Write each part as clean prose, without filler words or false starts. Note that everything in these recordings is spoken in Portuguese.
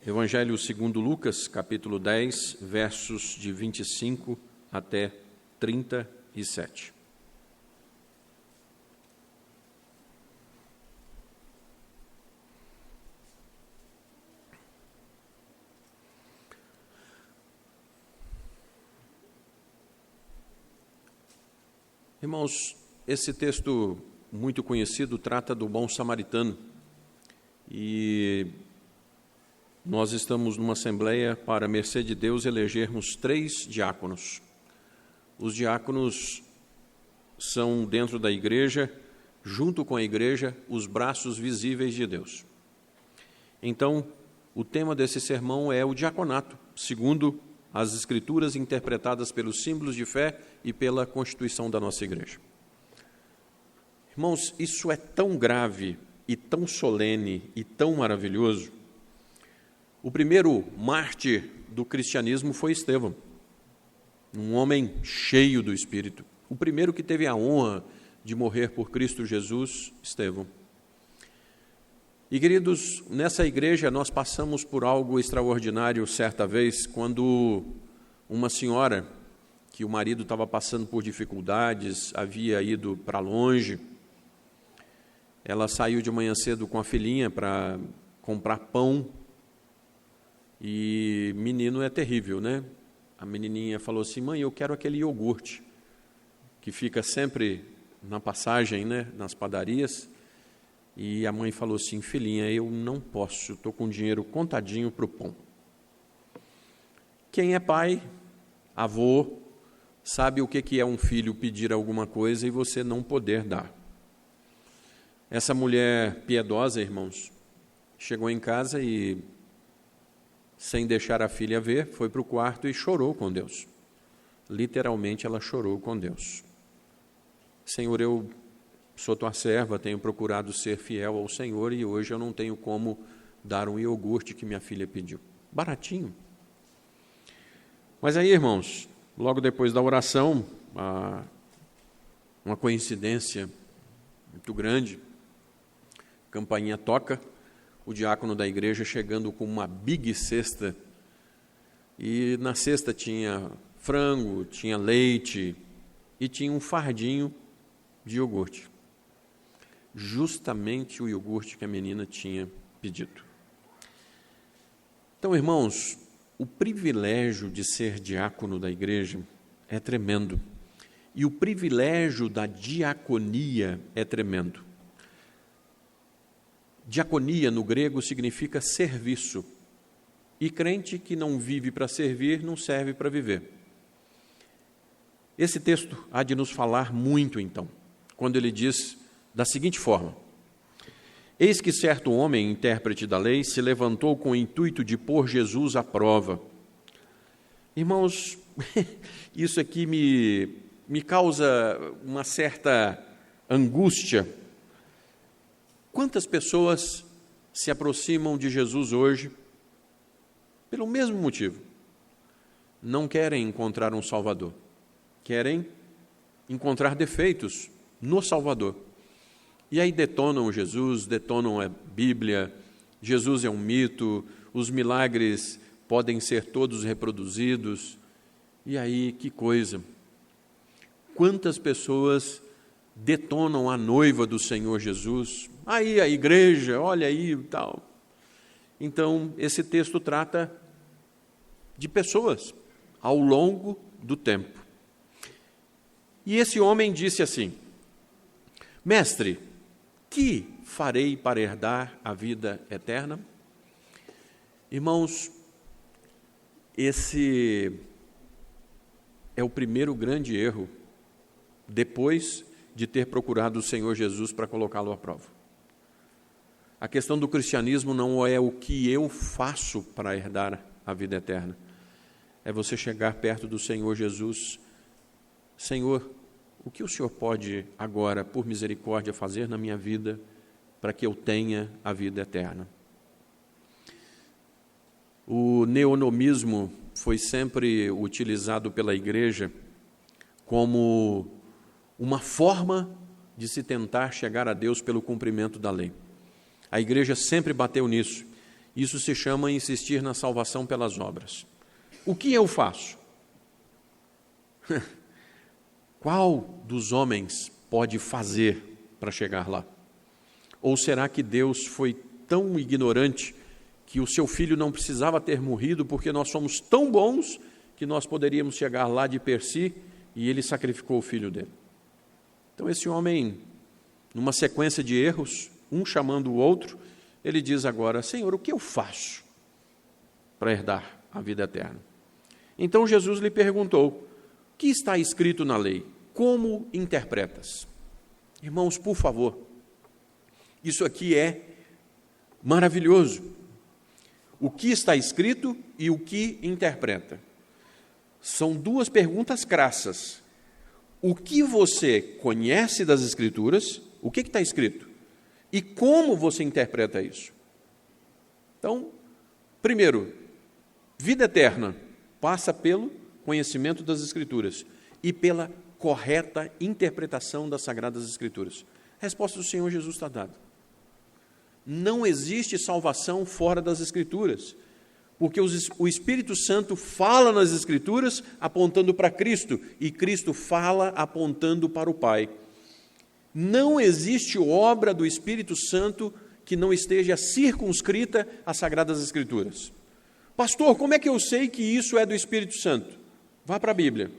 Evangelho segundo Lucas, capítulo 10, versos de 25 até 37. Irmãos, esse texto muito conhecido trata do bom samaritano e nós estamos numa assembleia para, à mercê de Deus, elegermos 3 diáconos. Os diáconos são, dentro da igreja, junto com a igreja, os braços visíveis de Deus. Então, o tema desse sermão é o diaconato, segundo as Escrituras interpretadas pelos símbolos de fé e pela constituição da nossa igreja. Irmãos, isso é tão grave e tão solene e tão maravilhoso. O primeiro mártir do cristianismo foi Estevão, um homem cheio do Espírito. O primeiro que teve a honra de morrer por Cristo Jesus, Estevão. E, queridos, nessa igreja nós passamos por algo extraordinário certa vez, quando uma senhora, que o marido estava passando por dificuldades, havia ido para longe, ela saiu de manhã cedo com a filhinha para comprar pão. E menino é terrível, né? A menininha falou assim: mãe, eu quero aquele iogurte que fica sempre na passagem, né, nas padarias. E a mãe falou assim: filhinha, eu não posso, estou com dinheiro contadinho para o pão. Quem é pai, avô, sabe o que é um filho pedir alguma coisa e você não poder dar. Essa mulher piedosa, irmãos, chegou em casa e, sem deixar a filha ver, foi para o quarto e chorou com Deus. Literalmente, ela chorou com Deus. Senhor, eu sou tua serva, tenho procurado ser fiel ao Senhor e hoje eu não tenho como dar um iogurte que minha filha pediu. Baratinho. Mas aí, irmãos, logo depois da oração, uma coincidência muito grande, a campainha toca, o diácono da igreja chegando com uma big cesta, e na cesta tinha frango, tinha leite e tinha um fardinho de iogurte. Justamente o iogurte que a menina tinha pedido. Então, irmãos, o privilégio de ser diácono da igreja é tremendo. E o privilégio da diaconia é tremendo. Diaconia, no grego, significa serviço. E crente que não vive para servir, não serve para viver. Esse texto há de nos falar muito, então, quando ele diz da seguinte forma: eis que certo homem, intérprete da lei, se levantou com o intuito de pôr Jesus à prova. Irmãos, isso aqui me causa uma certa angústia. Quantas pessoas se aproximam de Jesus hoje pelo mesmo motivo? Não querem encontrar um Salvador, querem encontrar defeitos no Salvador. E aí detonam Jesus, detonam a Bíblia, Jesus é um mito, os milagres podem ser todos reproduzidos. E aí, que coisa! Quantas pessoas detonam a noiva do Senhor Jesus? Aí a igreja, olha aí e tal. Então, esse texto trata de pessoas ao longo do tempo. E esse homem disse assim: mestre, que farei para herdar a vida eterna? Irmãos, esse é o primeiro grande erro, depois de ter procurado o Senhor Jesus para colocá-lo à prova. A questão do cristianismo não é o que eu faço para herdar a vida eterna. É você chegar perto do Senhor Jesus. Senhor, o que o Senhor pode agora, por misericórdia, fazer na minha vida para que eu tenha a vida eterna? O neonomismo foi sempre utilizado pela igreja como uma forma de se tentar chegar a Deus pelo cumprimento da lei. A igreja sempre bateu nisso. Isso se chama insistir na salvação pelas obras. O que eu faço? Qual dos homens pode fazer para chegar lá? Ou será que Deus foi tão ignorante que o seu filho não precisava ter morrido porque nós somos tão bons que nós poderíamos chegar lá de per si e ele sacrificou o filho dele? Então esse homem, numa sequência de erros, um chamando o outro, ele diz agora: Senhor, o que eu faço para herdar a vida eterna? Então Jesus lhe perguntou: o que está escrito na lei? Como interpretas? Irmãos, por favor, isso aqui é maravilhoso. O que está escrito e o que interpreta? São duas perguntas crassas. O que você conhece das Escrituras? O que está escrito? E como você interpreta isso? Então, primeiro, vida eterna passa pelo conhecimento das Escrituras e pela correta interpretação das Sagradas Escrituras. A resposta do Senhor Jesus está dada. Não existe salvação fora das Escrituras, porque o Espírito Santo fala nas Escrituras apontando para Cristo, e Cristo fala apontando para o Pai. Não existe obra do Espírito Santo que não esteja circunscrita às Sagradas Escrituras. Pastor, como é que eu sei que isso é do Espírito Santo? Vá para a Bíblia.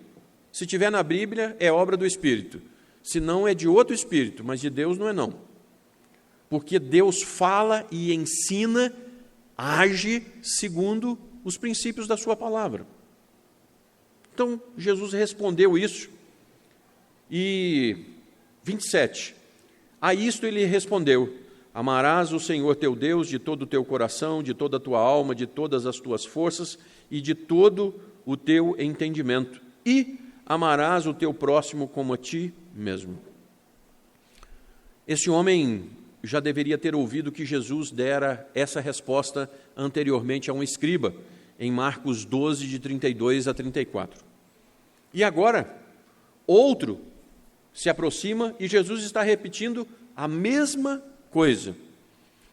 Se tiver na Bíblia, é obra do Espírito. Se não, é de outro Espírito, mas de Deus não é não. Porque Deus fala e ensina, age segundo os princípios da sua palavra. Então, Jesus respondeu isso. E 27. A isto ele respondeu: amarás o Senhor teu Deus de todo o teu coração, de toda a tua alma, de todas as tuas forças e de todo o teu entendimento. E amarás o teu próximo como a ti mesmo. Esse homem já deveria ter ouvido que Jesus dera essa resposta anteriormente a um escriba, em Marcos 12, de 32 a 34. E agora, outro se aproxima e Jesus está repetindo a mesma coisa.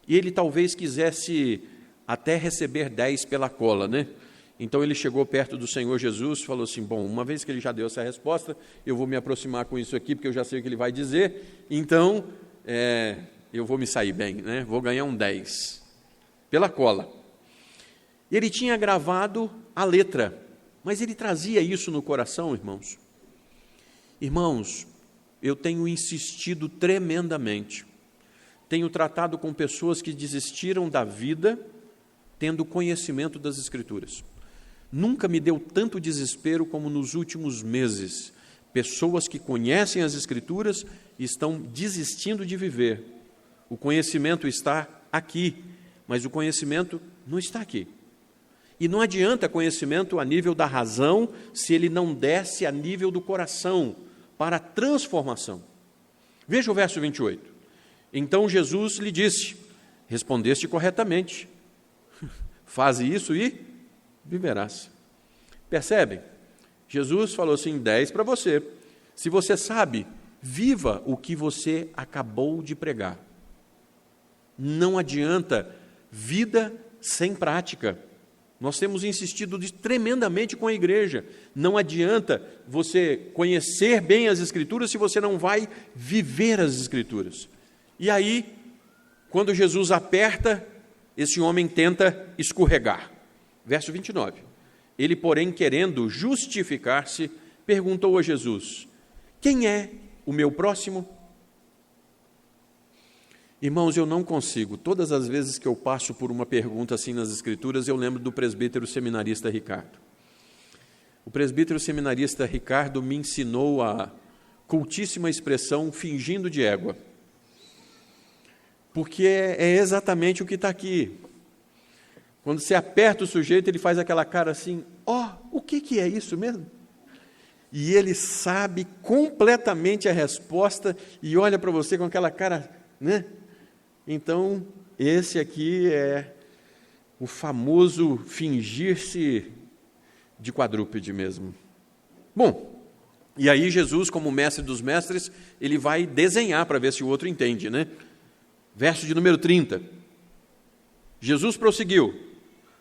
E ele talvez quisesse até receber 10 pela cola, né? Então ele chegou perto do Senhor Jesus e falou assim: bom, uma vez que ele já deu essa resposta, eu vou me aproximar com isso aqui, porque eu já sei o que ele vai dizer, então eu vou me sair bem, né? Vou ganhar um 10 pela cola. Ele tinha gravado a letra, mas ele trazia isso no coração, irmãos. Irmãos, eu tenho insistido tremendamente, tenho tratado com pessoas que desistiram da vida tendo conhecimento das Escrituras. Nunca me deu tanto desespero como nos últimos meses. Pessoas que conhecem as Escrituras e estão desistindo de viver. O conhecimento está aqui, mas o conhecimento não está aqui. E não adianta conhecimento a nível da razão se ele não desce a nível do coração para a transformação. Veja o verso 28. Então Jesus lhe disse: respondeste corretamente, faze isso e viverás. Percebem? Jesus falou assim: 10 para você. Se você sabe, viva o que você acabou de pregar. Não adianta vida sem prática. Nós temos insistido tremendamente com a igreja. Não adianta você conhecer bem as Escrituras se você não vai viver as Escrituras. E aí, quando Jesus aperta, esse homem tenta escorregar. Verso 29. Ele, porém, querendo justificar-se, perguntou a Jesus: quem é o meu próximo? Irmãos, eu não consigo. Todas as vezes que eu passo por uma pergunta assim nas Escrituras, eu lembro do presbítero seminarista Ricardo. O presbítero seminarista Ricardo me ensinou a cultíssima expressão fingindo de égua. Porque é exatamente o que está aqui. Quando você aperta o sujeito, ele faz aquela cara assim: o que é isso mesmo? E ele sabe completamente a resposta e olha para você com aquela cara, né? Então, esse aqui é o famoso fingir-se de quadrúpede mesmo. Bom, e aí Jesus, como mestre dos mestres, ele vai desenhar para ver se o outro entende, né? Verso de número 30. Jesus prosseguiu,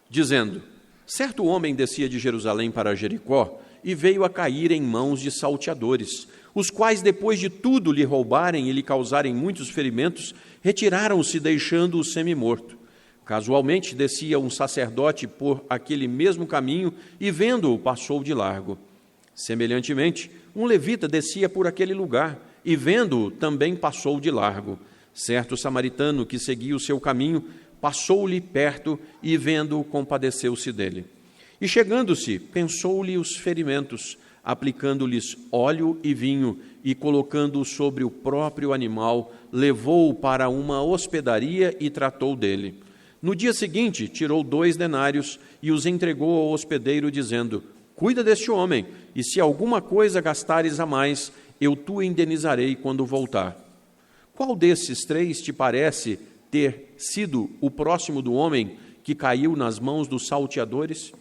dizendo: certo homem descia de Jerusalém para Jericó e veio a cair em mãos de salteadores, os quais, depois de tudo lhe roubarem e lhe causarem muitos ferimentos, retiraram-se, deixando-o semi-morto. Casualmente descia um sacerdote por aquele mesmo caminho e, vendo-o, passou de largo. Semelhantemente, um levita descia por aquele lugar e, vendo-o, também passou de largo. Certo samaritano que seguia o seu caminho passou-lhe perto e, vendo-o, compadeceu-se dele. E, chegando-se, pensou-lhe os ferimentos, aplicando-lhes óleo e vinho e, colocando-o sobre o próprio animal, levou-o para uma hospedaria e tratou dele. No dia seguinte, tirou 2 denários e os entregou ao hospedeiro, dizendo: cuida deste homem, e se alguma coisa gastares a mais, eu te indenizarei quando voltar. Qual desses 3 te parece ter sido o próximo do homem que caiu nas mãos dos salteadores?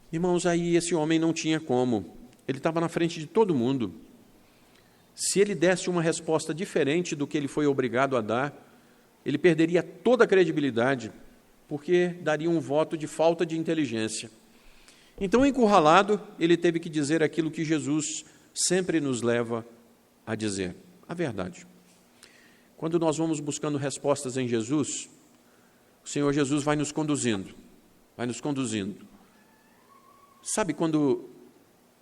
Irmãos, aí esse homem não tinha como. Ele estava na frente de todo mundo. Se ele desse uma resposta diferente do que ele foi obrigado a dar, ele perderia toda a credibilidade, porque daria um voto de falta de inteligência. Então, encurralado, ele teve que dizer aquilo que Jesus sempre nos leva a dizer: a verdade. Quando nós vamos buscando respostas em Jesus, o Senhor Jesus vai nos conduzindo, vai nos conduzindo. Sabe quando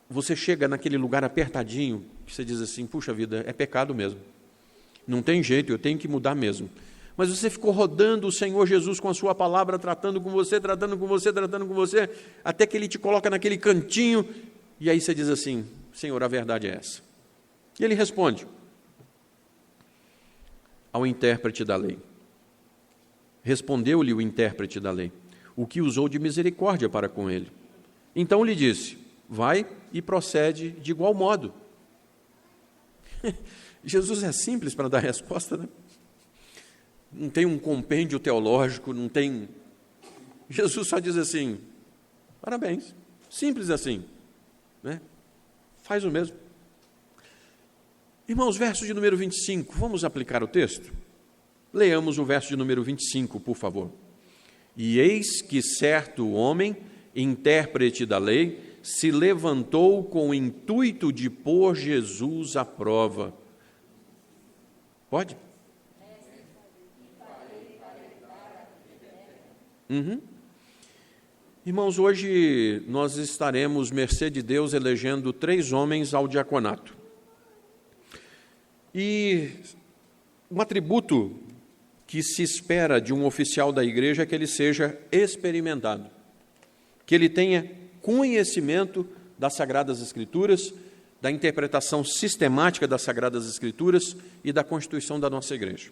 você chega naquele lugar apertadinho, que você diz assim: puxa vida, é pecado mesmo, não tem jeito, eu tenho que mudar mesmo. Mas você ficou rodando o Senhor Jesus com a sua palavra, tratando com você, até que Ele te coloca naquele cantinho, e aí você diz assim: Senhor, a verdade é essa. E Ele responde ao intérprete da lei. Respondeu-lhe o intérprete da lei, o que usou de misericórdia para com ele. Então lhe disse: vai e procede de igual modo. Jesus é simples para dar resposta, né? Não tem um compêndio teológico, não tem... Jesus só diz assim: parabéns, simples assim, né? Faz o mesmo. Irmãos, verso de número 25, vamos aplicar o texto? Leamos o verso de número 25, por favor. E eis que certo homem, intérprete da lei, se levantou com o intuito de pôr Jesus à prova. Pode? Irmãos, hoje nós estaremos, mercê de Deus, elegendo 3 homens ao diaconato. E um atributo que se espera de um oficial da igreja é que ele seja experimentado, que ele tenha conhecimento das Sagradas Escrituras, da interpretação sistemática das Sagradas Escrituras e da constituição da nossa igreja.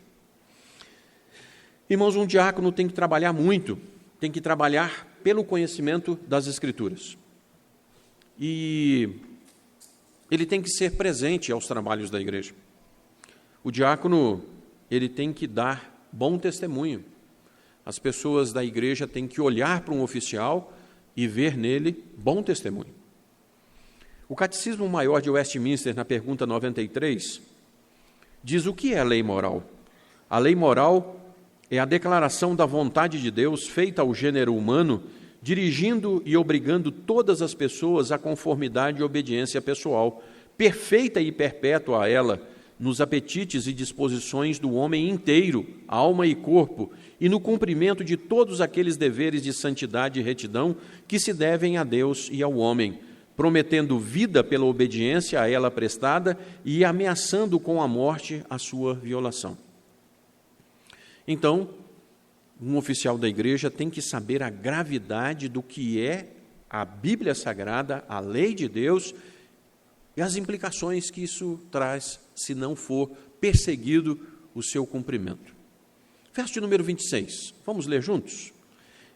Irmãos, um diácono tem que trabalhar muito, tem que trabalhar pelo conhecimento das Escrituras. E ele tem que ser presente aos trabalhos da igreja. O diácono, ele tem que dar bom testemunho. As pessoas da igreja têm que olhar para um oficial e ver nele bom testemunho. O Catecismo Maior de Westminster, na pergunta 93, diz: o que é a lei moral? A lei moral é a declaração da vontade de Deus feita ao gênero humano, dirigindo e obrigando todas as pessoas à conformidade e obediência pessoal, perfeita e perpétua a ela, nos apetites e disposições do homem inteiro, alma e corpo, e no cumprimento de todos aqueles deveres de santidade e retidão que se devem a Deus e ao homem, prometendo vida pela obediência a ela prestada e ameaçando com a morte a sua violação. Então, um oficial da igreja tem que saber a gravidade do que é a Bíblia Sagrada, a lei de Deus, e as implicações que isso traz se não for perseguido o seu cumprimento. Verso de número 26, vamos ler juntos?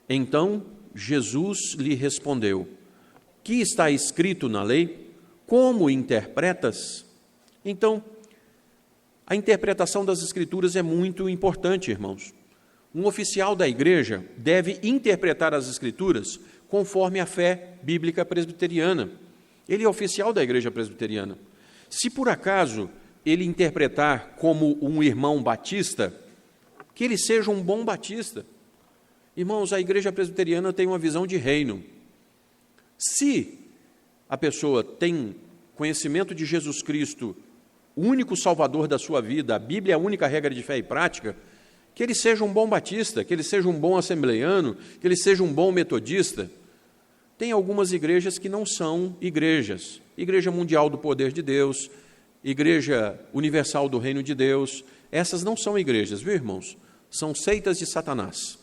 Então Jesus lhe respondeu: que está escrito na lei? Como interpretas? Então, a interpretação das Escrituras é muito importante, irmãos. Um oficial da igreja deve interpretar as Escrituras conforme a fé bíblica presbiteriana. Ele é oficial da igreja presbiteriana. Se por acaso ele interpretar como um irmão batista, que ele seja um bom batista. Irmãos, a igreja presbiteriana tem uma visão de reino. Se a pessoa tem conhecimento de Jesus Cristo, o único salvador da sua vida, a Bíblia é a única regra de fé e prática, que ele seja um bom batista, que ele seja um bom assembleiano, que ele seja um bom metodista. Tem algumas igrejas que não são igrejas. Igreja Mundial do Poder de Deus, Igreja Universal do Reino de Deus, essas não são igrejas, viu, irmãos? São seitas de Satanás.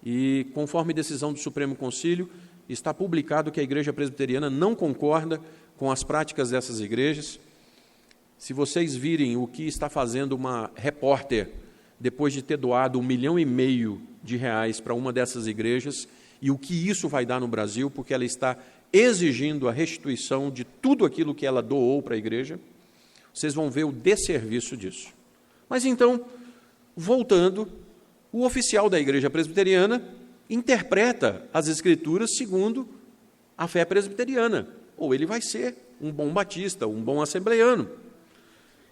E, conforme decisão do Supremo Concílio, está publicado que a igreja presbiteriana não concorda com as práticas dessas igrejas. Se vocês virem o que está fazendo uma repórter, depois de ter doado R$1,5 milhão para uma dessas igrejas, e o que isso vai dar no Brasil, porque ela está exigindo a restituição de tudo aquilo que ela doou para a igreja, vocês vão ver o desserviço disso. Mas então, voltando, o oficial da igreja presbiteriana interpreta as Escrituras segundo a fé presbiteriana, ou ele vai ser um bom batista, um bom assembleiano.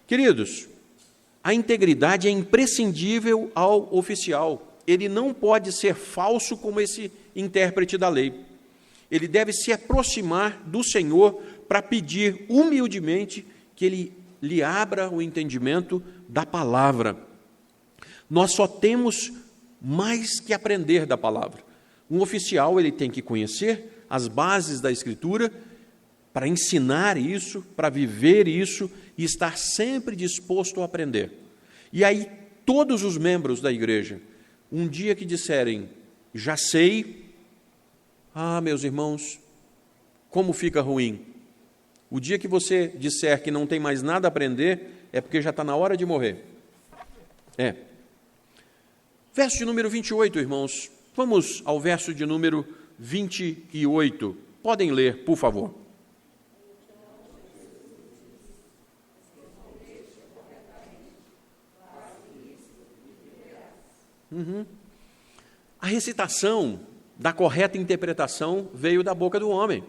Queridos, a integridade é imprescindível ao oficial. Ele não pode ser falso como esse intérprete da lei. Ele deve se aproximar do Senhor para pedir humildemente que Ele lhe abra o entendimento da palavra. Nós só temos mais que aprender da palavra. Um oficial, ele tem que conhecer as bases da Escritura para ensinar isso, para viver isso e estar sempre disposto a aprender. E aí, todos os membros da igreja, um dia que disserem, já sei, meus irmãos, como fica ruim. O dia que você disser que não tem mais nada a aprender, é porque já está na hora de morrer. Verso de número 28, irmãos. Vamos ao verso de número 28. Podem ler, por favor. A recitação da correta interpretação veio da boca do homem.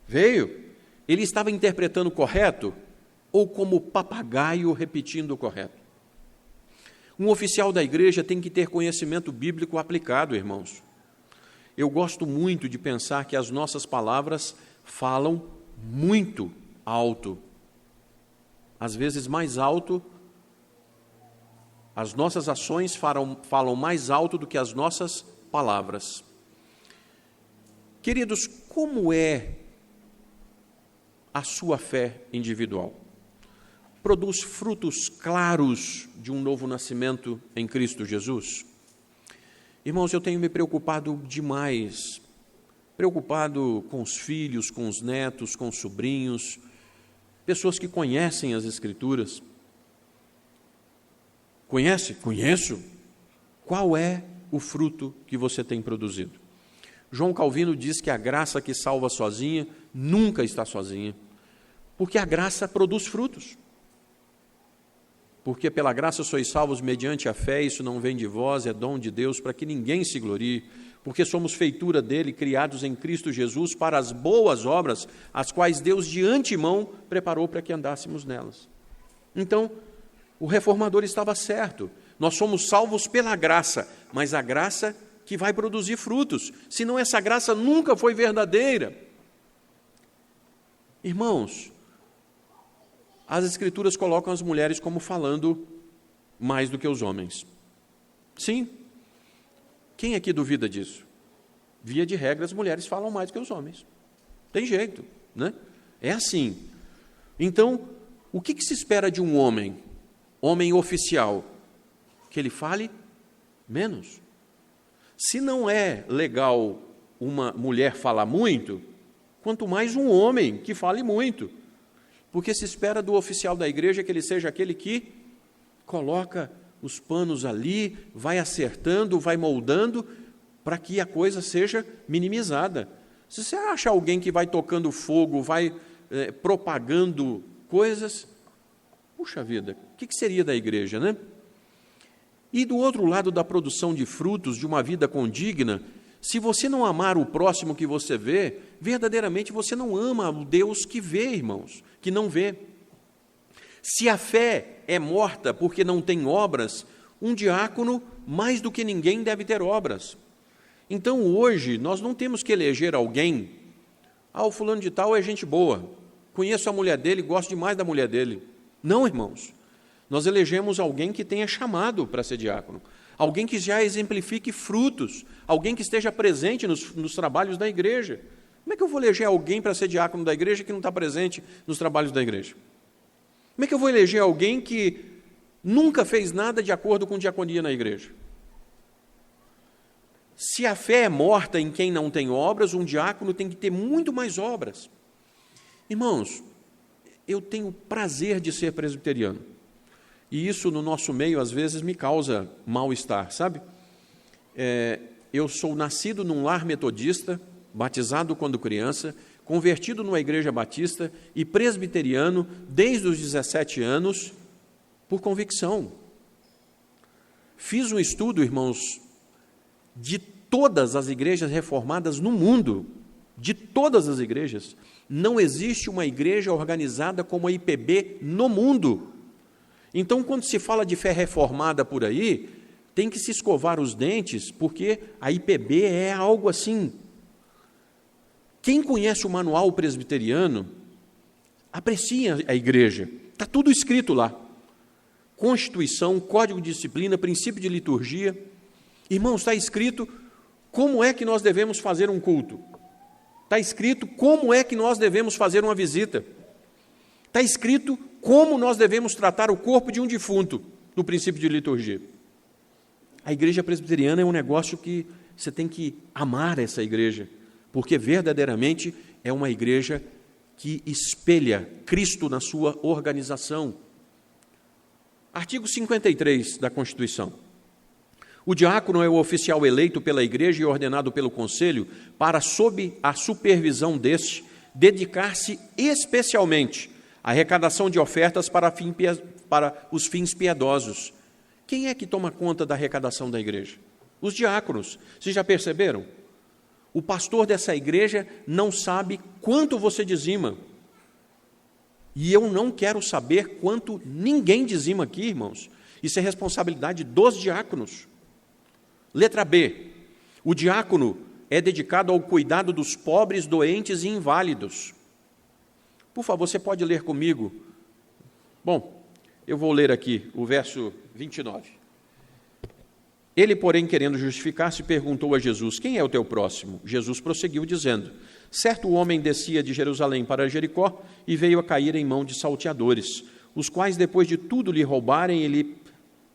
Veio. Ele estava interpretando correto ou como papagaio repetindo o correto? Um oficial da igreja tem que ter conhecimento bíblico aplicado, irmãos. Eu gosto muito de pensar que as nossas palavras falam muito alto. Às vezes mais alto, as nossas ações falam mais alto do que as nossas palavras. Queridos, como é a sua fé individual? Produz frutos claros de um novo nascimento em Cristo Jesus? Irmãos, eu tenho me preocupado demais, preocupado com os filhos, com os netos, com os sobrinhos, pessoas que conhecem as Escrituras. Conhece? Conheço. Qual é o fruto que você tem produzido? João Calvino diz que a graça que salva sozinha nunca está sozinha, porque a graça produz frutos. Porque pela graça sois salvos mediante a fé, isso não vem de vós, é dom de Deus, para que ninguém se glorie, porque somos feitura dele, criados em Cristo Jesus, para as boas obras, as quais Deus de antemão preparou para que andássemos nelas. Então, o reformador estava certo, nós somos salvos pela graça, mas a graça que vai produzir frutos, senão essa graça nunca foi verdadeira. Irmãos, as Escrituras colocam as mulheres como falando mais do que os homens. Sim. Quem aqui duvida disso? Via de regra, as mulheres falam mais do que os homens. Tem jeito, né? É assim. Então, o que se espera de um homem oficial? Que ele fale menos. Se não é legal uma mulher falar muito, quanto mais um homem que fale muito. Porque se espera do oficial da igreja que ele seja aquele que coloca os panos ali, vai acertando, vai moldando, para que a coisa seja minimizada. Se você acha alguém que vai tocando fogo, vai propagando coisas, puxa vida, o que seria da igreja, né? E do outro lado da produção de frutos de uma vida condigna, se você não amar o próximo que você vê, verdadeiramente você não ama o Deus que vê, irmãos, que não vê. Se a fé é morta porque não tem obras, Um diácono, mais do que ninguém, deve ter obras. Então, hoje, nós não temos que eleger alguém, o fulano de tal é gente boa, conheço a mulher dele, gosto demais da mulher dele. Não, irmãos. Nós elegemos alguém que tenha chamado para ser diácono, alguém que já exemplifique frutos, alguém que esteja presente nos trabalhos da igreja. Como é que eu vou eleger alguém para ser diácono da igreja que não está presente nos trabalhos da igreja? Como é que eu vou eleger alguém que nunca fez nada de acordo com diaconia na igreja? Se a fé é morta em quem não tem obras, um diácono tem que ter muito mais obras. Irmãos, eu tenho prazer de ser presbiteriano. E isso no nosso meio, às vezes, me causa mal-estar, sabe? Eu sou nascido num lar metodista, batizado quando criança, convertido numa igreja batista e presbiteriano desde os 17 anos, por convicção. Fiz um estudo, irmãos, de todas as igrejas reformadas no mundo, de todas as igrejas. Não existe uma igreja organizada como a IPB no mundo. Então, quando se fala de fé reformada por aí, tem que se escovar os dentes, porque a IPB é algo assim. Quem conhece o manual presbiteriano, aprecia a igreja. Está tudo escrito lá. Constituição, código de disciplina, princípio de liturgia. Irmãos, está escrito como é que nós devemos fazer um culto. Está escrito como é que nós devemos fazer uma visita. Está escrito como nós devemos tratar o corpo de um defunto, no princípio de liturgia. A igreja presbiteriana é um negócio que você tem que amar essa igreja, porque verdadeiramente é uma igreja que espelha Cristo na sua organização. Artigo 53 da Constituição. O diácono é o oficial eleito pela igreja e ordenado pelo conselho para, sob a supervisão deste, dedicar-se especialmente à arrecadação de ofertas para os fins piedosos. Quem é que toma conta da arrecadação da igreja? Os diáconos. Vocês já perceberam? O pastor dessa igreja não sabe quanto você dizima. E eu não quero saber quanto ninguém dizima aqui, irmãos. Isso é responsabilidade dos diáconos. Letra B. O diácono é dedicado ao cuidado dos pobres, doentes e inválidos. Por favor, você pode ler comigo? Bom, eu vou ler aqui o verso 29. Ele, porém, querendo justificar-se, perguntou a Jesus: quem é o teu próximo? Jesus prosseguiu dizendo: certo homem descia de Jerusalém para Jericó e veio a cair em mão de salteadores, os quais, depois de tudo lhe roubarem e lhe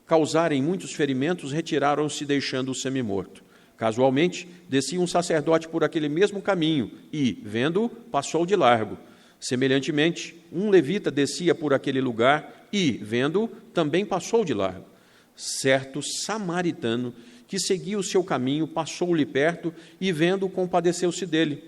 causarem muitos ferimentos, retiraram-se, deixando-o semi-morto. Casualmente, descia um sacerdote por aquele mesmo caminho e, vendo-o, passou de largo. Semelhantemente, um levita descia por aquele lugar e, vendo-o, também passou de largo. Certo samaritano, que seguia o seu caminho, passou-lhe perto e, vendo-o, compadeceu-se dele.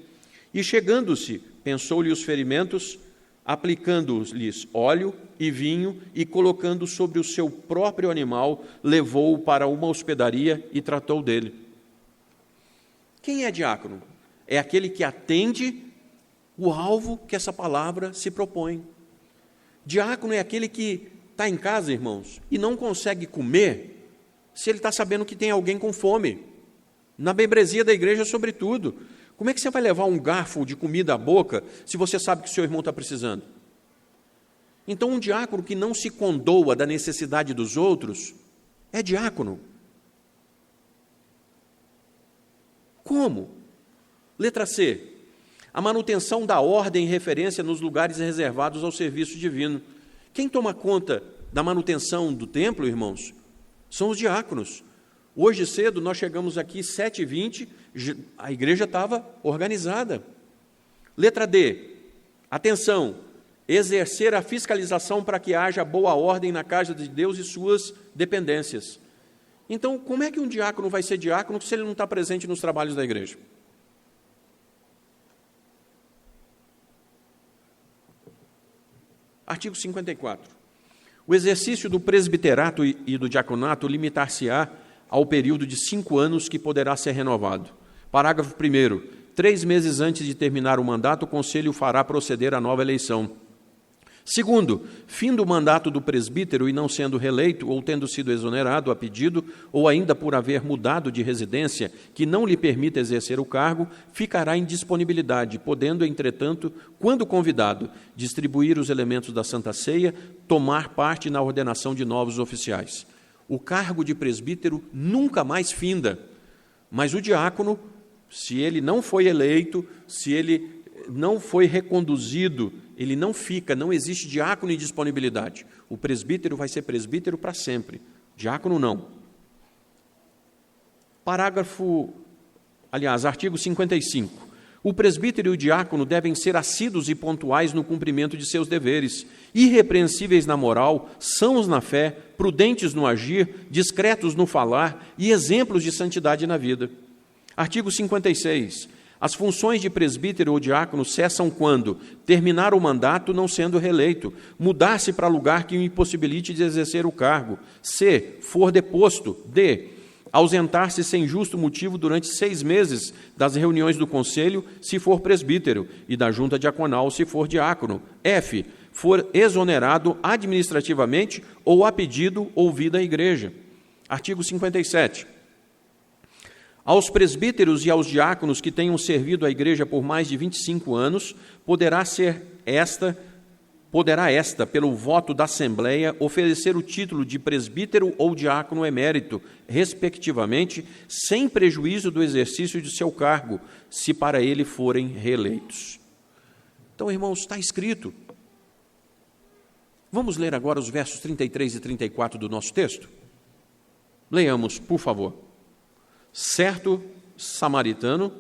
E, chegando-se, pensou-lhe os ferimentos, aplicando-lhes óleo e vinho e, colocando sobre o seu próprio animal, levou-o para uma hospedaria e tratou dele. Quem é diácono? É aquele que atende o alvo que essa palavra se propõe. Diácono é aquele que está em casa, irmãos, e não consegue comer se ele está sabendo que tem alguém com fome. Na membresia da igreja, sobretudo. Como é que você vai levar um garfo de comida à boca se você sabe que o seu irmão está precisando? Então, um diácono que não se condoa da necessidade dos outros é diácono. Como? Letra C. A manutenção da ordem e referência nos lugares reservados ao serviço divino. Quem toma conta da manutenção do templo, irmãos, são os diáconos. Hoje cedo, nós chegamos aqui 7h20, a igreja estava organizada. Letra D. Atenção, exercer a fiscalização para que haja boa ordem na casa de Deus e suas dependências. Então, como é que um diácono vai ser diácono se ele não está presente nos trabalhos da igreja? Artigo 54. O exercício do presbiterato e do diaconato limitar-se-á ao período de 5 anos que poderá ser renovado. Parágrafo 1º. 3 meses antes de terminar o mandato, o Conselho fará proceder à nova eleição. Segundo, fim do mandato do presbítero e não sendo reeleito, ou tendo sido exonerado a pedido, ou ainda por haver mudado de residência que não lhe permita exercer o cargo, ficará em disponibilidade, podendo, entretanto, quando convidado, distribuir os elementos da Santa Ceia, tomar parte na ordenação de novos oficiais. O cargo de presbítero nunca mais finda, mas o diácono, se ele não foi eleito, se ele não foi reconduzido, ele não fica, não existe diácono em disponibilidade. O presbítero vai ser presbítero para sempre, diácono não. Artigo 55. O presbítero e o diácono devem ser assíduos e pontuais no cumprimento de seus deveres, irrepreensíveis na moral, sãos na fé, prudentes no agir, discretos no falar e exemplos de santidade na vida. Artigo 56. As funções de presbítero ou diácono cessam quando terminar o mandato não sendo reeleito, mudar-se para lugar que o impossibilite de exercer o cargo, c. for deposto, d. ausentar-se sem justo motivo durante 6 meses das reuniões do conselho, se for presbítero, e da junta diaconal, se for diácono, f. for exonerado administrativamente ou a pedido ouvida a igreja. Artigo 57. Aos presbíteros e aos diáconos que tenham servido a igreja por mais de 25 anos, poderá esta, pelo voto da Assembleia, oferecer o título de presbítero ou diácono emérito, respectivamente, sem prejuízo do exercício de seu cargo, se para ele forem reeleitos. Então, irmãos, está escrito. Vamos ler agora os versos 33 e 34 do nosso texto? Leiamos, por favor. Certo samaritano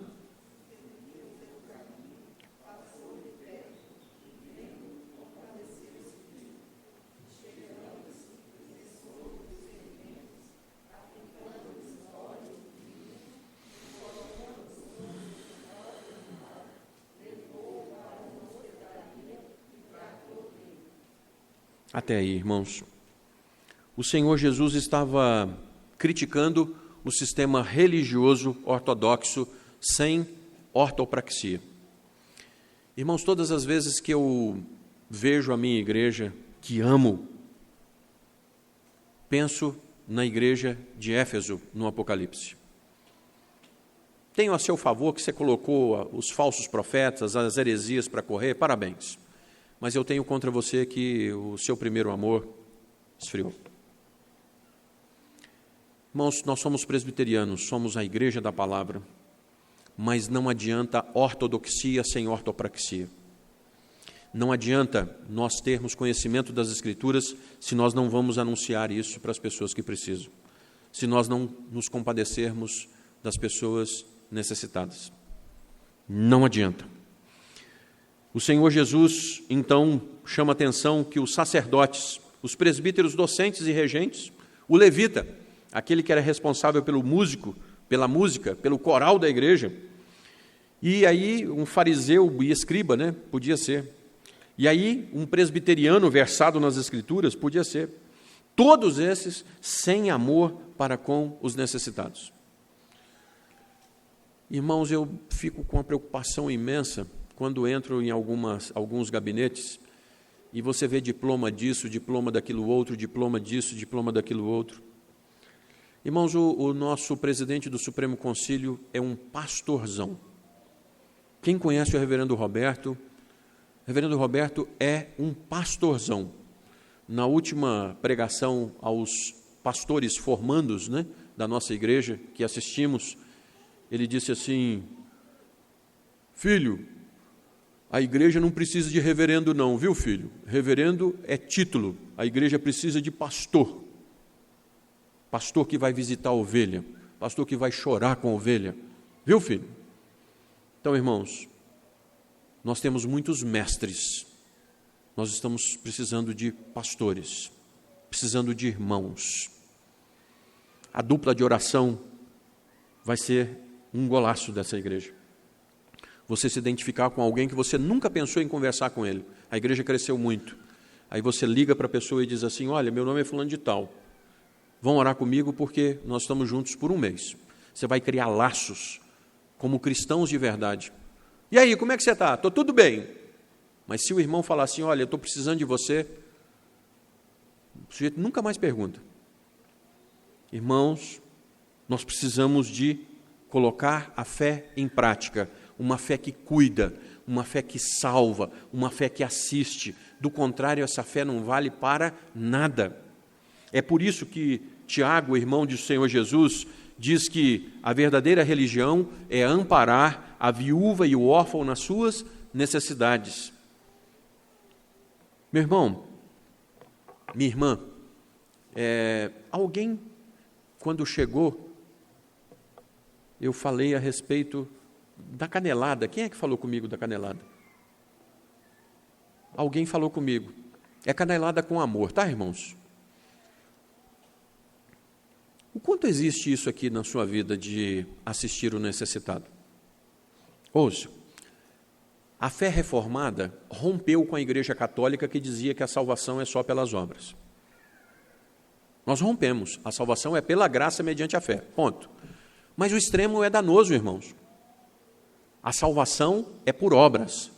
Até aí, irmãos. O Senhor Jesus estava criticando o sistema religioso ortodoxo sem ortopraxia. Irmãos, todas as vezes que eu vejo a minha igreja, que amo, penso na igreja de Éfeso, no Apocalipse. Tenho a seu favor que você colocou os falsos profetas, as heresias para correr, parabéns. Mas eu tenho contra você que o seu primeiro amor esfriou. Irmãos, nós somos presbiterianos, somos a igreja da palavra, mas não adianta ortodoxia sem ortopraxia. Não adianta nós termos conhecimento das Escrituras se nós não vamos anunciar isso para as pessoas que precisam, se nós não nos compadecermos das pessoas necessitadas. Não adianta. O Senhor Jesus, então, chama a atenção que os sacerdotes, os presbíteros docentes e regentes, o levita, aquele que era responsável pela música, pelo coral da igreja, e aí um fariseu e escriba, né, podia ser. E aí um presbiteriano versado nas Escrituras, podia ser. Todos esses sem amor para com os necessitados. Irmãos, eu fico com uma preocupação imensa quando entro em alguns gabinetes e você vê diploma disso, diploma daquilo outro, diploma disso, diploma daquilo outro. Irmãos, o nosso presidente do Supremo Concílio é um pastorzão. Quem conhece o reverendo Roberto é um pastorzão. Na última pregação aos pastores formandos, né, da nossa igreja, que assistimos, ele disse assim: filho, a igreja não precisa de reverendo não, viu filho? Reverendo é título, a igreja precisa de pastor. Pastor que vai visitar a ovelha, pastor que vai chorar com a ovelha, viu filho? Então, irmãos, nós temos muitos mestres, nós estamos precisando de pastores, precisando de irmãos. A dupla de oração vai ser um golaço dessa igreja. Você se identificar com alguém que você nunca pensou em conversar com ele. A igreja cresceu muito. Aí você liga para a pessoa e diz assim: olha, meu nome é fulano de tal. Vão orar comigo porque nós estamos juntos por um mês. Você vai criar laços como cristãos de verdade. E aí, como é que você está? Estou tudo bem. Mas se o irmão falar assim, olha, eu estou precisando de você, o sujeito nunca mais pergunta. Irmãos, nós precisamos de colocar a fé em prática, uma fé que cuida, uma fé que salva, uma fé que assiste. Do contrário, essa fé não vale para nada. É por isso que Tiago, irmão do Senhor Jesus, diz que a verdadeira religião é amparar a viúva e o órfão nas suas necessidades. Meu irmão, minha irmã, alguém, quando chegou, eu falei a respeito da canelada. Quem é que falou comigo da canelada? Alguém falou comigo. É canelada com amor, tá, irmãos? O quanto existe isso aqui na sua vida de assistir o necessitado? Ouça, a fé reformada rompeu com a Igreja Católica que dizia que a salvação é só pelas obras. Nós rompemos, a salvação é pela graça mediante a fé, ponto. Mas o extremo é danoso, irmãos. A salvação é por obras.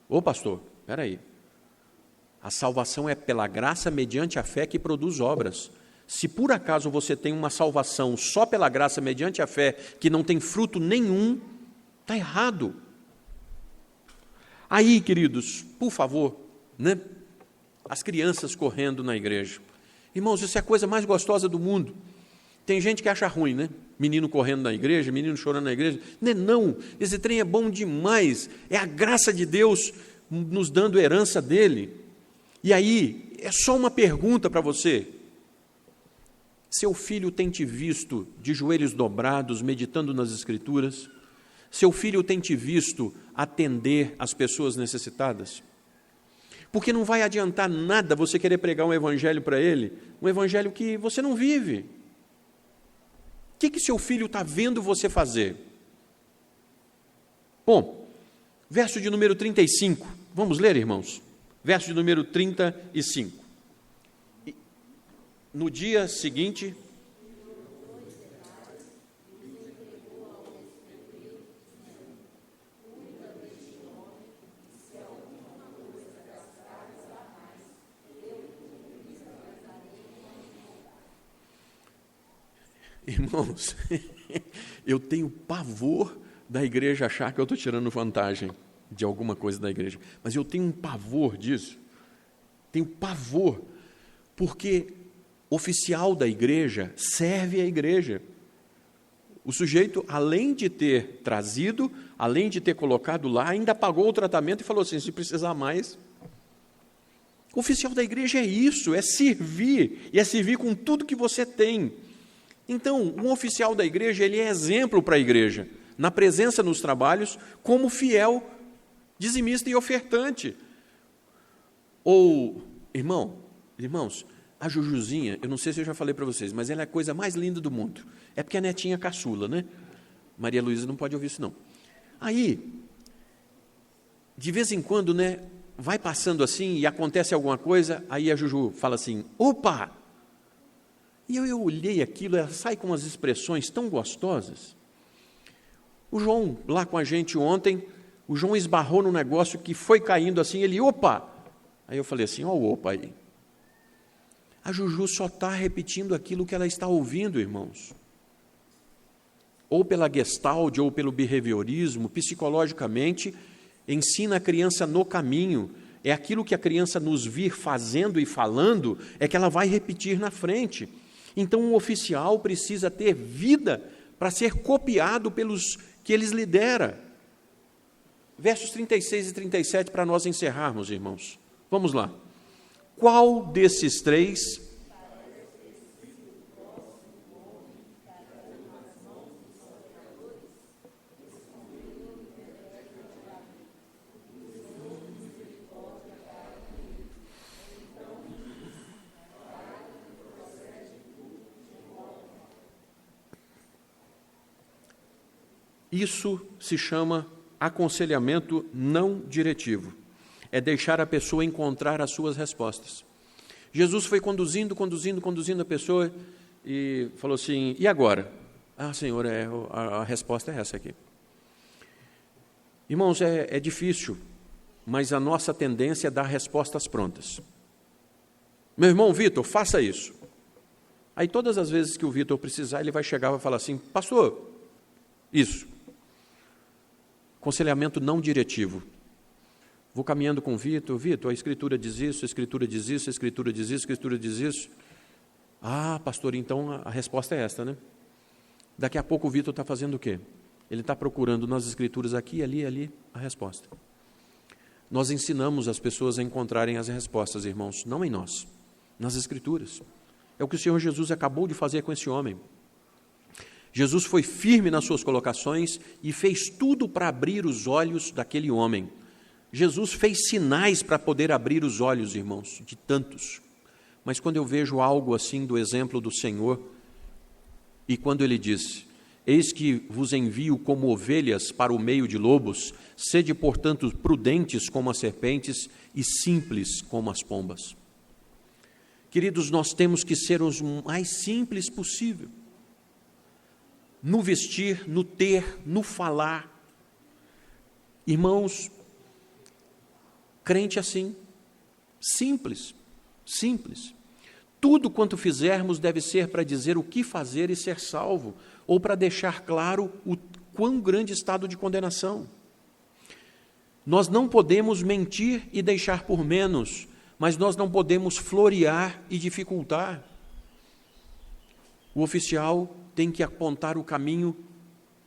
Ô pastor, espera aí. A salvação é pela graça mediante a fé que produz obras. Se por acaso você tem uma salvação só pela graça mediante a fé, que não tem fruto nenhum, está errado. Aí, queridos, por favor, né? As crianças correndo na igreja. Irmãos, isso é a coisa mais gostosa do mundo. Tem gente que acha ruim, né? Menino correndo na igreja, menino chorando na igreja. Não, esse trem é bom demais. É a graça de Deus nos dando herança dele. E aí, é só uma pergunta para você. Seu filho tem te visto de joelhos dobrados, meditando nas Escrituras? Seu filho tem te visto atender as pessoas necessitadas? Porque não vai adiantar nada você querer pregar um evangelho para ele, um evangelho que você não vive. O que seu filho está vendo você fazer? Bom, verso de número 35. Vamos ler, irmãos? Verso de número 35. No dia seguinte, irmãos, eu tenho pavor da igreja achar que eu estou tirando vantagem de alguma coisa da igreja, mas eu tenho um pavor disso, tenho pavor, porque oficial da igreja serve a igreja. O sujeito, além de ter trazido, além de ter colocado lá, ainda pagou o tratamento e falou assim, se precisar mais. O oficial da igreja é isso, é servir, e é servir com tudo que você tem. Então, um oficial da igreja, ele é exemplo para a igreja, na presença nos trabalhos, como fiel, dizimista e ofertante. Ou, irmãos, a Jujuzinha, eu não sei se eu já falei para vocês, mas ela é a coisa mais linda do mundo. É porque a netinha caçula, né? Maria Luísa não pode ouvir isso, não. Aí, de vez em quando, né, vai passando assim e acontece alguma coisa, aí a Juju fala assim, opa! E eu olhei aquilo, ela sai com umas expressões tão gostosas. O João, lá com a gente ontem, o João esbarrou num negócio que foi caindo assim, ele, opa! Aí eu falei assim, ó o opa aí. A Juju só está repetindo aquilo que ela está ouvindo, irmãos. Ou pela Gestalt, ou pelo behaviorismo, psicologicamente, ensina a criança no caminho. É aquilo que a criança nos vir fazendo e falando, é que ela vai repetir na frente. Então, um oficial precisa ter vida para ser copiado pelos que eles lidera. Versos 36 e 37 para nós encerrarmos, irmãos. Vamos lá. Qual desses três isso se chama aconselhamento não diretivo. É deixar a pessoa encontrar as suas respostas. Jesus foi conduzindo a pessoa e falou assim, e agora? Ah, Senhor, a resposta é essa aqui. Irmãos, é difícil mas a nossa tendência é dar respostas prontas. Meu irmão Vitor, faça isso. Aí todas as vezes que o Vitor precisar, ele vai chegar e vai falar assim, pastor, isso. Aconselhamento não diretivo. Vou caminhando com o Vitor, a Escritura diz isso, a Escritura diz isso, a Escritura diz isso, a Escritura diz isso. Ah, pastor, então a resposta é esta, né? Daqui a pouco o Vitor está fazendo o quê? Ele está procurando nas Escrituras aqui, ali, a resposta. Nós ensinamos as pessoas a encontrarem as respostas, irmãos, não em nós, nas Escrituras. É o que o Senhor Jesus acabou de fazer com esse homem. Jesus foi firme nas suas colocações e fez tudo para abrir os olhos daquele homem. Jesus fez sinais para poder abrir os olhos, irmãos, de tantos. Mas quando eu vejo algo assim do exemplo do Senhor, e quando ele diz, eis que vos envio como ovelhas para o meio de lobos, sede, portanto, prudentes como as serpentes e simples como as pombas. Queridos, nós temos que ser os mais simples possível. No vestir, no ter, no falar. Irmãos, crente assim, simples. Tudo quanto fizermos deve ser para dizer o que fazer e ser salvo, ou para deixar claro o quão grande estado de condenação. Nós não podemos mentir e deixar por menos, mas nós não podemos florear e dificultar. O oficial tem que apontar o caminho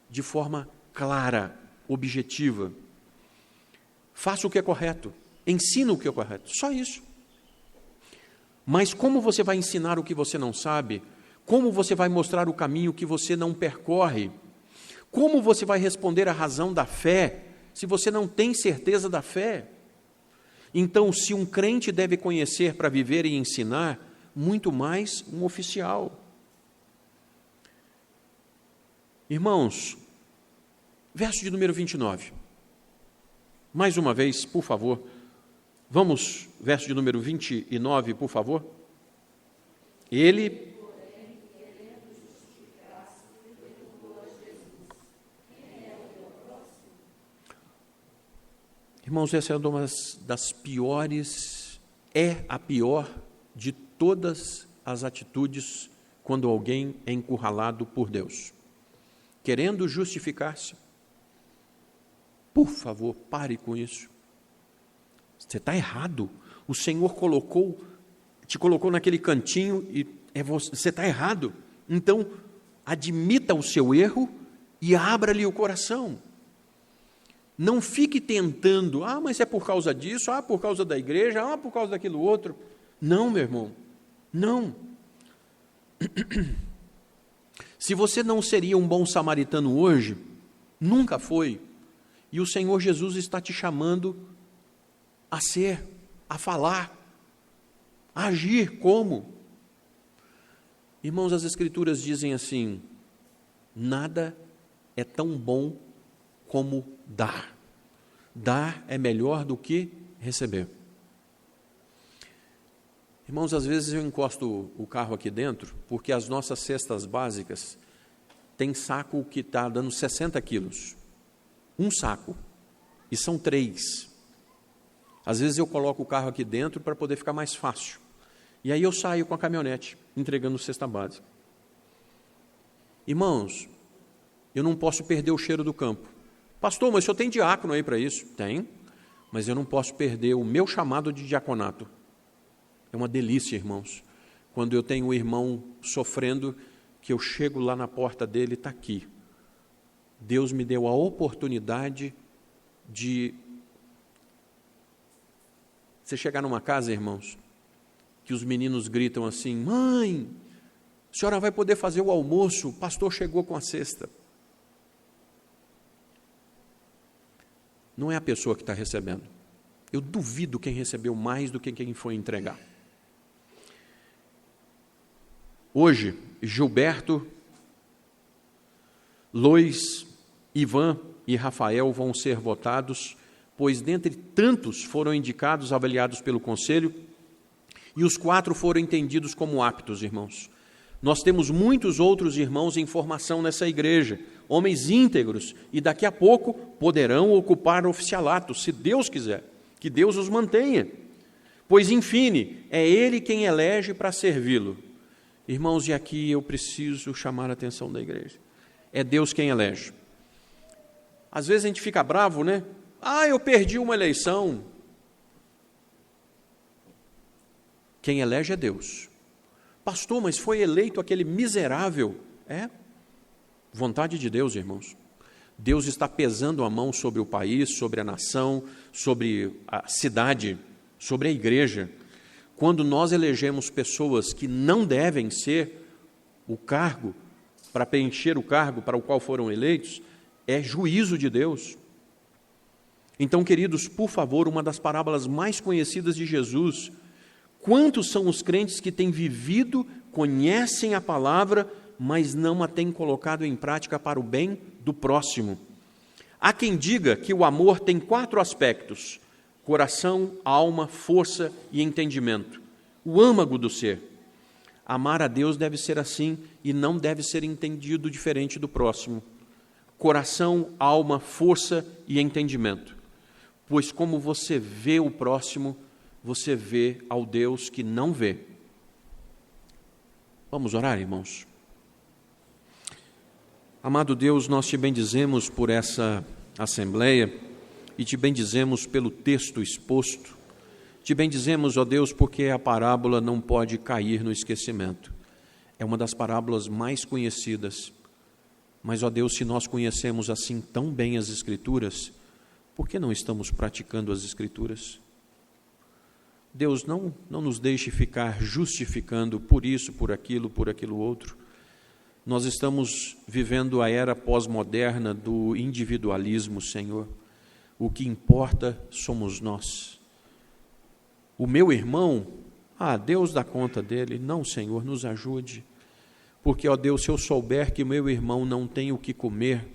de forma clara, objetiva. Faça o que é correto, ensina o que é correto, só isso. Mas como você vai ensinar o que você não sabe? Como você vai mostrar o caminho que você não percorre? Como você vai responder à razão da fé, se você não tem certeza da fé? Então, se um crente deve conhecer para viver e ensinar, muito mais um oficial. Irmãos, verso de número 29. Mais uma vez, por favor. Vamos, verso de número 29, por favor. Ele... Irmãos, essa é uma das piores, é a pior de todas as atitudes quando alguém é encurralado por Deus. Querendo justificar-se. Por favor, pare com isso. Você está errado. O Senhor te colocou naquele cantinho e você está errado. Então, admita o seu erro e abra-lhe o coração. Não fique tentando, mas é por causa disso, por causa da igreja, por causa daquilo outro. Não, meu irmão, não. Se você não seria um bom samaritano hoje, nunca foi, e o Senhor Jesus está te chamando a ser, a falar, a agir como? Irmãos, as Escrituras dizem assim, nada é tão bom como dar. Dar é melhor do que receber. Irmãos, às vezes eu encosto o carro aqui dentro, porque as nossas cestas básicas tem saco que está dando 60 quilos. Um saco. E são 3. Às vezes eu coloco o carro aqui dentro para poder ficar mais fácil. E aí eu saio com a caminhonete, entregando cesta básica. Irmãos, eu não posso perder o cheiro do campo. Pastor, mas o senhor tem diácono aí para isso? Tem, mas eu não posso perder o meu chamado de diaconato. É uma delícia, irmãos, quando eu tenho um irmão sofrendo, que eu chego lá na porta dele e está aqui. Deus me deu a oportunidade de... Você chegar numa casa, irmãos, que os meninos gritam assim, mãe, a senhora vai poder fazer o almoço, o pastor chegou com a cesta. Não é a pessoa que está recebendo. Eu duvido quem recebeu mais do que quem foi entregar. Hoje, Gilberto, Lois, Ivan e Rafael vão ser votados, pois dentre tantos foram indicados, avaliados pelo conselho, e os 4 foram entendidos como aptos, irmãos. Nós temos muitos outros irmãos em formação nessa igreja, homens íntegros, e daqui a pouco poderão ocupar oficialato, se Deus quiser. Que Deus os mantenha. Pois, enfim, é Ele quem elege para servi-lo. Irmãos, e aqui eu preciso chamar a atenção da igreja. É Deus quem elege. Às vezes a gente fica bravo, né? Eu perdi uma eleição. Quem elege é Deus. Pastor, mas foi eleito aquele miserável. Vontade de Deus, irmãos. Deus está pesando a mão sobre o país, sobre a nação, sobre a cidade, sobre a igreja. Quando nós elegemos pessoas que não devem ser o cargo, para preencher o cargo para o qual foram eleitos, é juízo de Deus. Então, queridos, por favor, uma das parábolas mais conhecidas de Jesus, quantos são os crentes que têm vivido, conhecem a palavra, mas não a têm colocado em prática para o bem do próximo? Há quem diga que o amor tem 4 aspectos: coração, alma, força e entendimento. O âmago do ser. Amar a Deus deve ser assim e não deve ser entendido diferente do próximo. Coração, alma, força e entendimento. Pois como você vê o próximo, você vê ao Deus que não vê. Vamos orar, irmãos? Amado Deus, nós te bendizemos por essa assembleia e te bendizemos pelo texto exposto. Te bendizemos, ó Deus, porque a parábola não pode cair no esquecimento. É uma das parábolas mais conhecidas. Mas, ó Deus, se nós conhecemos assim tão bem as Escrituras, por que não estamos praticando as Escrituras? Deus, não nos deixe ficar justificando por isso, por aquilo outro. Nós estamos vivendo a era pós-moderna do individualismo, Senhor. O que importa somos nós. O meu irmão, Deus dá conta dele. Não, Senhor, nos ajude. Porque, ó Deus, se eu souber que meu irmão não tem o que comer,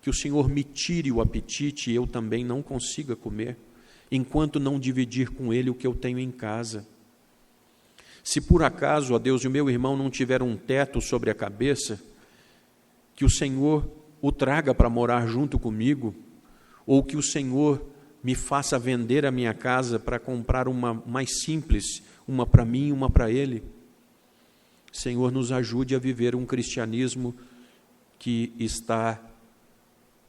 que o Senhor me tire o apetite e eu também não consiga comer, enquanto não dividir com ele o que eu tenho em casa. Se por acaso, ó Deus, o meu irmão não tiver um teto sobre a cabeça, que o Senhor o traga para morar junto comigo, ou que o Senhor me faça vender a minha casa para comprar uma mais simples, uma para mim e uma para ele. Senhor, nos ajude a viver um cristianismo que está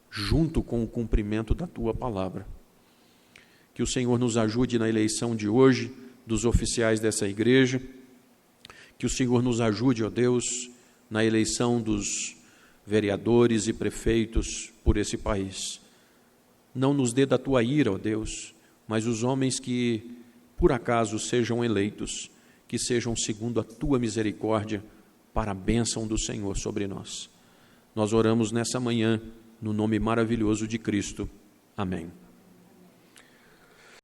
junto com o cumprimento da Tua palavra. Que o Senhor nos ajude na eleição de hoje, dos oficiais dessa igreja, que o Senhor nos ajude, ó Deus, na eleição dos vereadores e prefeitos por esse país. Não nos dê da Tua ira, ó Deus, mas os homens que, por acaso, sejam eleitos, que sejam segundo a Tua misericórdia, para a bênção do Senhor sobre nós. Nós oramos nessa manhã, no nome maravilhoso de Cristo. Amém.